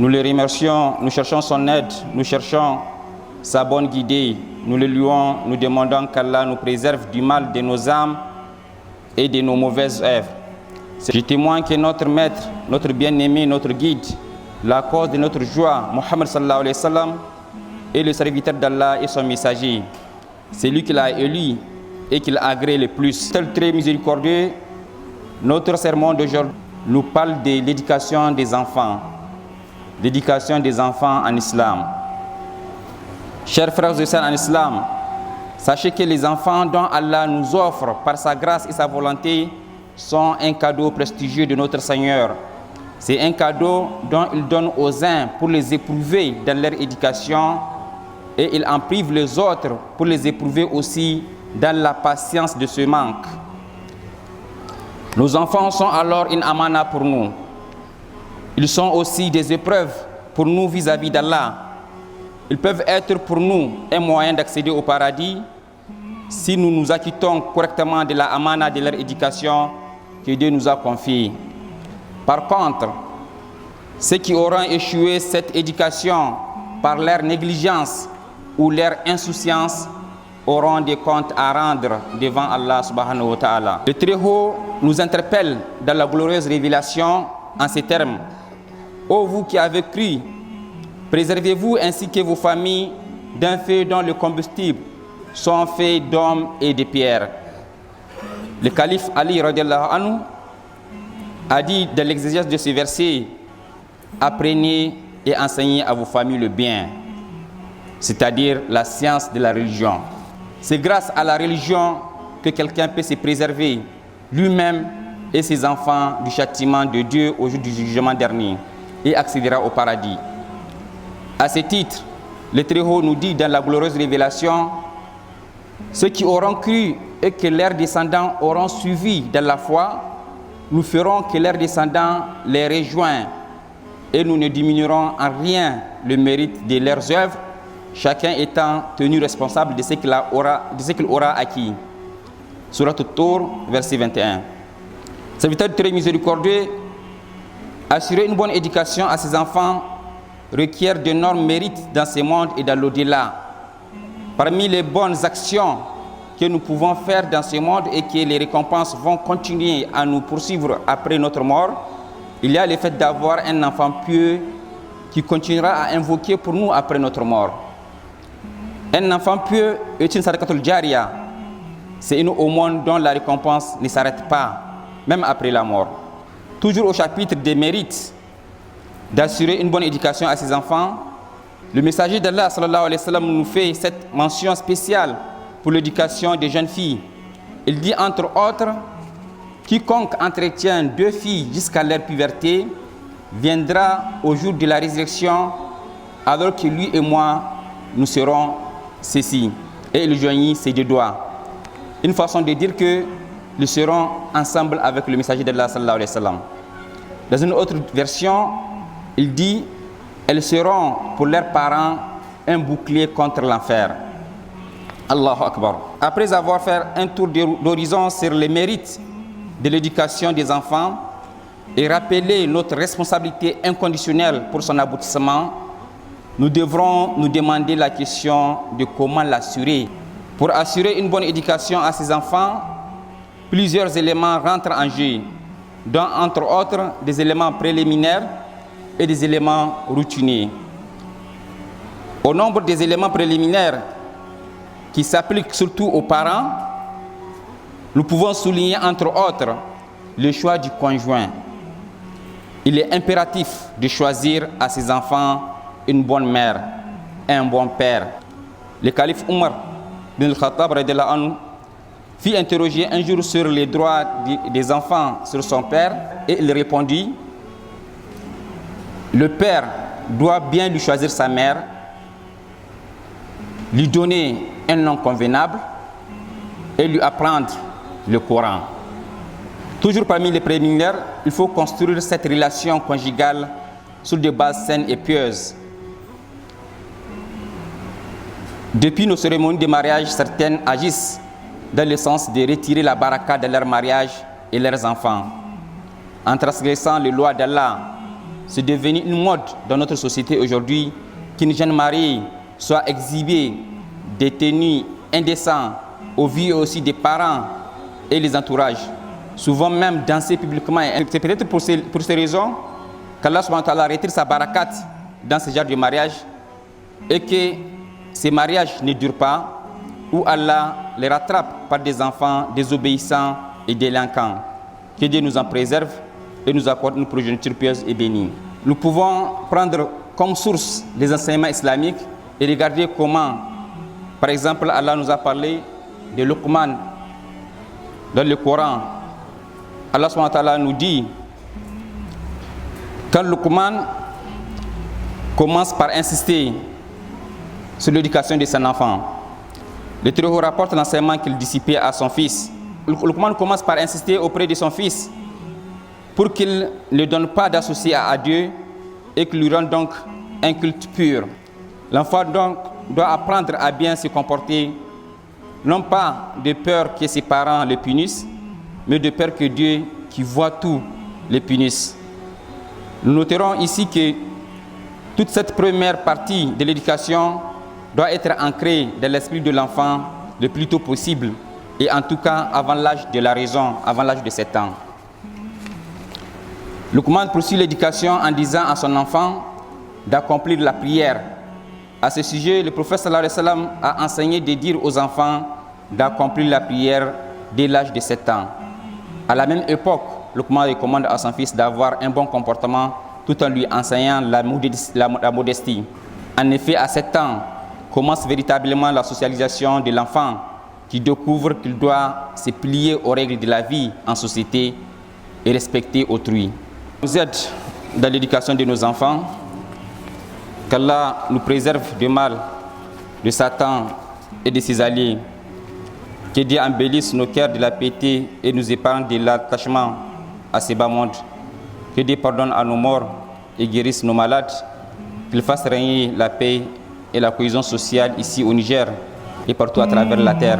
Nous le remercions, nous cherchons son aide, nous cherchons sa bonne guidée. Nous le louons, nous demandons qu'Allah nous préserve du mal de nos âmes et de nos mauvaises œuvres. Je témoigne que notre maître, notre bien-aimé, notre guide, la cause de notre joie, Mohammed sallallahu alayhi wa sallam, est le serviteur d'Allah et son messager. C'est lui qui l'a élu et qui l'a agréé le plus. Tel très miséricordieux, notre sermon d'aujourd'hui nous parle de l'éducation des enfants. L'éducation des enfants en islam. Chers frères et sœurs en islam, sachez que les enfants dont Allah nous offre par sa grâce et sa volonté sont un cadeau prestigieux de notre Seigneur. C'est un cadeau dont il donne aux uns pour les éprouver dans leur éducation et il en prive les autres pour les éprouver aussi dans la patience de ce manque. Nos enfants sont alors une amana pour nous. Ils sont aussi des épreuves pour nous vis-à-vis d'Allah. Ils peuvent être pour nous un moyen d'accéder au paradis si nous nous acquittons correctement de la amana de leur éducation que Dieu nous a confiée. Par contre, ceux qui auront échoué cette éducation par leur négligence ou leur insouciance auront des comptes à rendre devant Allah subhanahu wa ta'ala. Le Très-Haut nous interpelle dans la glorieuse révélation en ces termes. Ô vous qui avez cru, préservez-vous ainsi que vos familles d'un feu dont le combustible sont faits d'hommes et de pierres. Le calife Ali radiallahu anhu a dit dans l'exégèse de ce verset, apprenez et enseignez à vos familles le bien, c'est-à-dire la science de la religion. C'est grâce à la religion que quelqu'un peut se préserver lui-même et ses enfants du châtiment de Dieu au jour du jugement dernier et accédera au paradis. À ce titre, le Très-Haut nous dit dans la glorieuse révélation, ceux qui auront cru et que leurs descendants auront suivi dans la foi, nous ferons que leurs descendants les rejoignent et nous ne diminuerons en rien le mérite de leurs œuvres, chacun étant tenu responsable de ce qu'il aura acquis. Surat At-Tur, verset 21. Serviteur très miséricordieux, assurer une bonne éducation à ses enfants requiert d'énormes mérites dans ce monde et dans l'au-delà. Parmi les bonnes actions que nous pouvons faire dans ce monde et que les récompenses vont continuer à nous poursuivre après notre mort, il y a le fait d'avoir un enfant pieux qui continuera à invoquer pour nous après notre mort. Un enfant pieux est une sadaqatul jariya. C'est une aumône dont la récompense ne s'arrête pas, même après la mort. Toujours au chapitre des mérites d'assurer une bonne éducation à ses enfants, le messager d'Allah sallallahu alayhi wa sallam nous fait cette mention spéciale pour l'éducation des jeunes filles. Il dit entre autres, quiconque entretient 2 filles jusqu'à leur puberté viendra au jour de la résurrection alors que lui et moi nous serons ceci. Et il joignit ses 2 doigts. Une façon de dire que nous serons ensemble avec le messager d'Allah sallallahu alayhi wa sallam. Dans une autre version, il dit, elles seront pour leurs parents un bouclier contre l'enfer. Allahu Akbar. Après avoir fait un tour d'horizon sur les mérites de l'éducation des enfants et rappeler notre responsabilité inconditionnelle pour son aboutissement, nous devrons nous demander la question de comment l'assurer. Pour assurer une bonne éducation à ses enfants, plusieurs éléments rentrent en jeu, dont entre autres des éléments préliminaires et des éléments routiniers. Au nombre des éléments préliminaires qui s'appliquent surtout aux parents, nous pouvons souligner entre autres le choix du conjoint. Il est impératif de choisir à ses enfants une bonne mère et un bon père. Le calife Omar bin Khattab radhiyallahu anhu fit interroger un jour sur les droits des enfants sur son père et il répondit: le père doit bien lui choisir sa mère, lui donner un nom convenable et lui apprendre le Coran. Toujours parmi les préliminaires, il faut construire cette relation conjugale sur des bases saines et pieuses. Depuis nos cérémonies de mariage, certaines agissent dans le sens de retirer la baraka de leur mariage et leurs enfants, en transgressant les lois d'Allah c'est devenu une mode dans notre société aujourd'hui qu'une jeune mariée soit exhibée des tenues indécentes au vu aussi des parents et les entourages. Souvent même danser publiquement. C'est peut-être pour ces raisons qu'Allah subhanahu wa ta'ala retire sa barakat dans ce genre de mariage et que ces mariages ne durent pas, où Allah les rattrape par des enfants désobéissants et délinquants. Que Dieu nous en préserve et nous accorde une progéniture pieuse et bénie. Nous pouvons prendre comme source les enseignements islamiques et regarder comment, par exemple, Allah nous a parlé de Luqman dans le Coran. Allah subhanahu wa ta'ala nous dit, quand Luqman commence par insister sur l'éducation de son enfant, le Très-Haut rapporte l'enseignement qu'il dissipait à son fils. Luqman commence par insister auprès de son fils pour qu'il ne donne pas d'associé à Dieu et qu'il lui rende donc un culte pur. L'enfant donc doit apprendre à bien se comporter, non pas de peur que ses parents le punissent, mais de peur que Dieu, qui voit tout, le punisse. Nous noterons ici que toute cette première partie de l'éducation doit être ancrée dans l'esprit de l'enfant le plus tôt possible, et en tout cas avant l'âge de la raison, avant l'âge de 7 ans. Luqman poursuit l'éducation en disant à son enfant d'accomplir la prière. À ce sujet, le prophète sallallahu alayhi wa sallam a enseigné de dire aux enfants d'accomplir la prière dès l'âge de 7 ans. À la même époque, Luqman recommande à son fils d'avoir un bon comportement tout en lui enseignant la modestie. En effet, à 7 ans, commence véritablement la socialisation de l'enfant qui découvre qu'il doit se plier aux règles de la vie en société et respecter autrui. Nous aide dans l'éducation de nos enfants, qu'Allah nous préserve du mal, de Satan et de ses alliés, que Dieu embellisse nos cœurs de la piété et nous épargne de l'attachement à ces bas mondes, que Dieu pardonne à nos morts et guérisse nos malades, qu'il fasse régner la paix et la cohésion sociale ici au Niger et partout à travers la terre.